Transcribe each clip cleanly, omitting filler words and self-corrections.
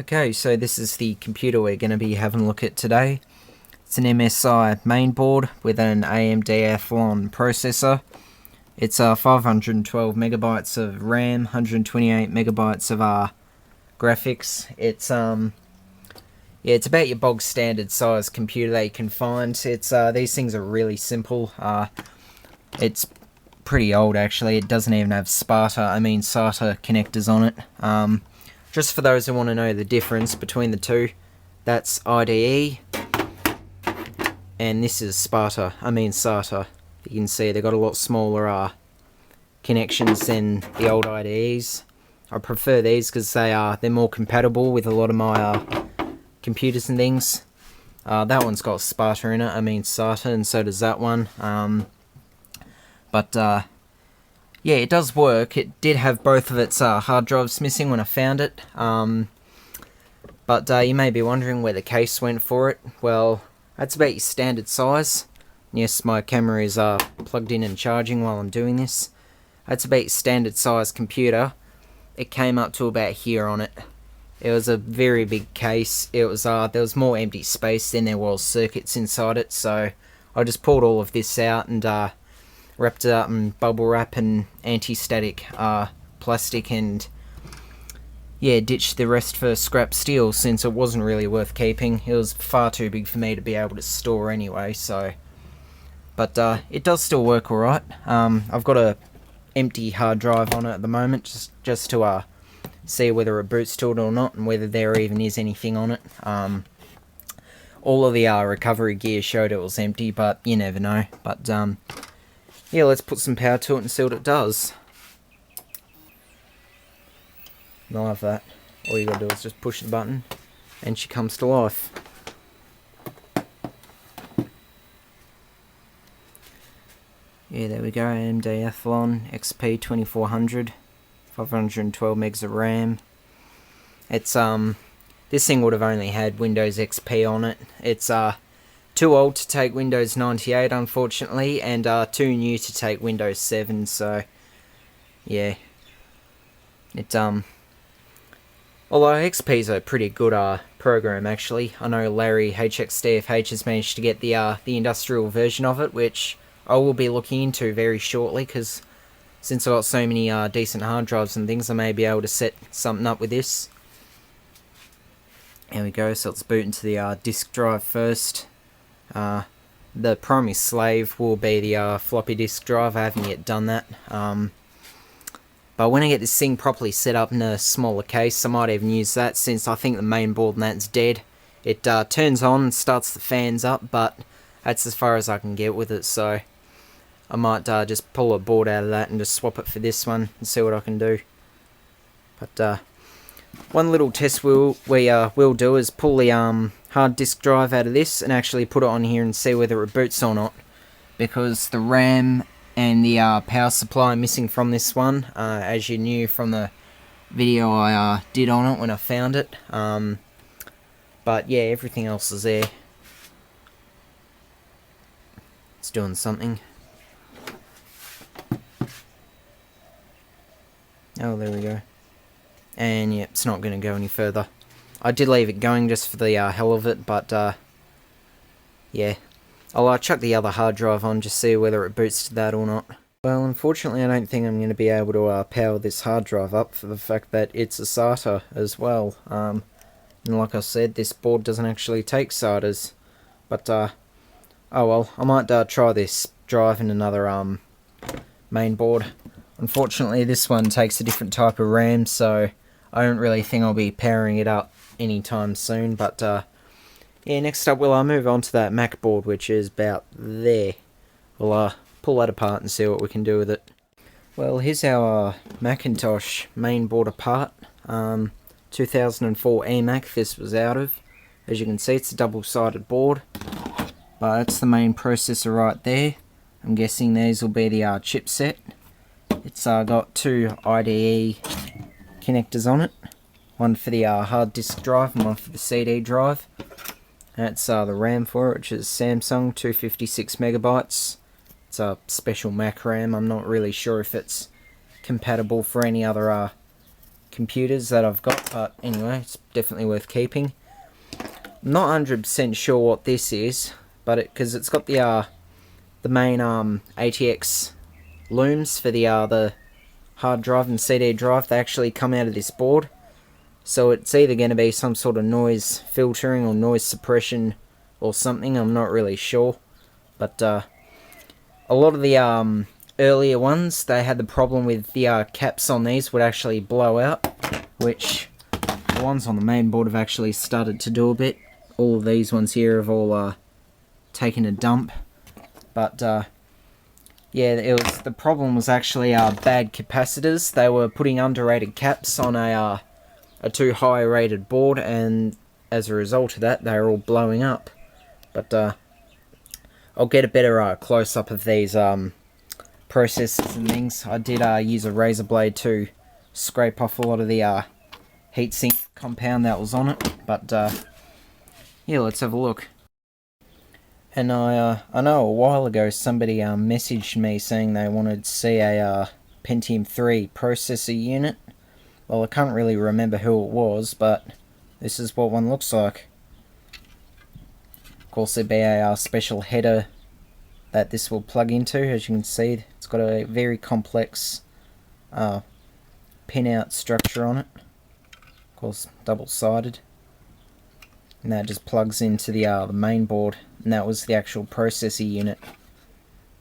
Okay, so this is the computer we're going to be having a look at today. It's an MSI mainboard with an AMD Athlon processor. It's 512 megabytes of RAM, 128 megabytes of graphics. It's it's about your bog standard size computer that you can find. It's these things are really simple. It's pretty old actually. It doesn't even have SATA connectors on it. Just for those who want to know the difference between the two, that's IDE, and this is SATA. You can see they've got a lot smaller connections than the old IDEs. I prefer these because they're more compatible with a lot of my computers and things. That one's got SATA in it, SATA, and so does that one. Yeah, it does work. It did have both of its hard drives missing when I found it. But you may be wondering where the case went for it. Well, that's about your standard size. Yes, my camera is plugged in and charging while I'm doing this. That's about your standard size computer. It came up to about here on it. It was a very big case. It was there was more empty space than there was circuits inside it, so I just pulled all of this out and wrapped it up in bubble wrap and anti-static plastic, and yeah, ditched the rest for scrap steel since it wasn't really worth keeping. It was far too big for me to be able to store anyway, so. But it does still work alright. I've got a empty hard drive on it at the moment, just to see whether it boots to it or not, and whether there even is anything on it. All of the recovery gear showed it was empty, but you never know. But yeah, let's put some power to it and see what it does. I love that. All you gotta do is just push the button and she comes to life. Yeah, there we go. AMD Athlon XP 2400, 512 megs of RAM. It's this thing would have only had Windows XP on it. It's too old to take Windows 98, unfortunately, and too new to take Windows 7, so yeah. Although XP's a pretty good program, actually. I know Larry HXDFH has managed to get the industrial version of it, which I will be looking into very shortly, because since I've got so many decent hard drives and things, I may be able to set something up with this. There we go, so let's boot into the disk drive first. The primary slave will be the floppy disk drive. I haven't yet done that. But when I get this thing properly set up in a smaller case, I might even use that, since I think the main board and that's dead. It turns on and starts the fans up, but that's as far as I can get with it, so I might just pull a board out of that and just swap it for this one and see what I can do. But one little test we will do is pull the hard disk drive out of this and actually put it on here and see whether it boots or not, because the RAM and the power supply are missing from this one, as you knew from the video I did on it when I found it. But yeah, everything else is there. It's doing something. Oh, there we go. And yeah, it's not going to go any further. I did leave it going just for the hell of it, but yeah. I'll chuck the other hard drive on, just see whether it boots to that or not. Well, unfortunately I don't think I'm going to be able to power this hard drive up, for the fact that it's a SATA as well. And like I said, this board doesn't actually take SATAs. But oh well, I might try this drive in another main board. Unfortunately this one takes a different type of RAM, so I don't really think I'll be powering it up anytime soon. But yeah, next up we'll move on to that Mac board, which is about there. We'll pull that apart and see what we can do with it. Well, here's our Macintosh main board apart. 2004 eMac this was out of. As you can see, it's a double-sided board, but that's the main processor right there. I'm guessing these will be the chipset. It's got two IDE connectors on it, one for the hard disk drive and one for the CD drive. That's the RAM for it, which is Samsung 256 megabytes. It's a special Mac RAM. I'm not really sure if it's compatible for any other computers that I've got, but anyway, it's definitely worth keeping. I'm not 100% sure what this is, but because it's got the main ATX looms for the hard drive and CD drive. They actually come out of this board, so it's either going to be some sort of noise filtering or noise suppression or something. I'm not really sure, but a lot of the earlier ones, they had the problem with the caps on these would actually blow out, which the ones on the main board have actually started to do a bit. All of these ones here have all taken a dump, but yeah, the problem was actually bad capacitors. They were putting underrated caps on a too high rated board, and as a result of that, they were all blowing up. But I'll get a better close up of these processors and things. I did use a razor blade to scrape off a lot of the heatsink compound that was on it. But yeah, let's have a look. And I know a while ago somebody messaged me saying they wanted to see a Pentium 3 processor unit. Well, I can't really remember who it was, but this is what one looks like. Of course, there'd be a special header that this will plug into. As you can see, it's got a very complex pin-out structure on it. Of course, double-sided. And that just plugs into the main board, and that was the actual processor unit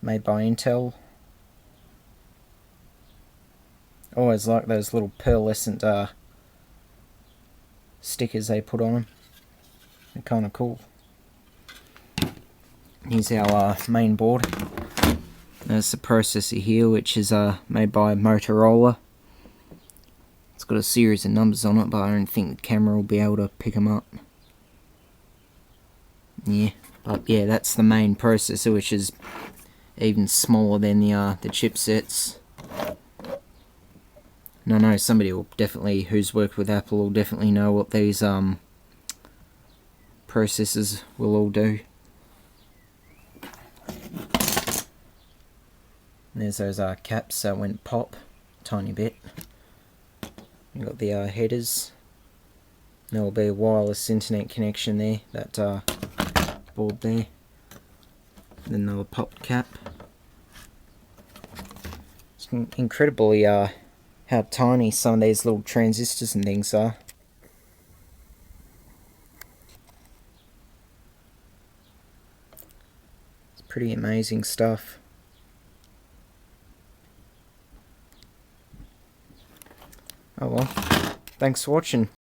made by Intel. Always like those little pearlescent stickers they put on them. They're kind of cool. Here's our main board. There's the processor here, which is made by Motorola. It's got a series of numbers on it, but I don't think the camera will be able to pick them up. Yeah, but yeah, that's the main processor, which is even smaller than the chipsets. And I know somebody will definitely, who's worked with Apple, will definitely know what these processors will all do. And there's those caps that went pop, tiny bit. You've got the headers. There will be a wireless internet connection there, that board there. And another pop cap. It's incredibly how tiny some of these little transistors and things are. It's pretty amazing stuff. Oh well, thanks for watching.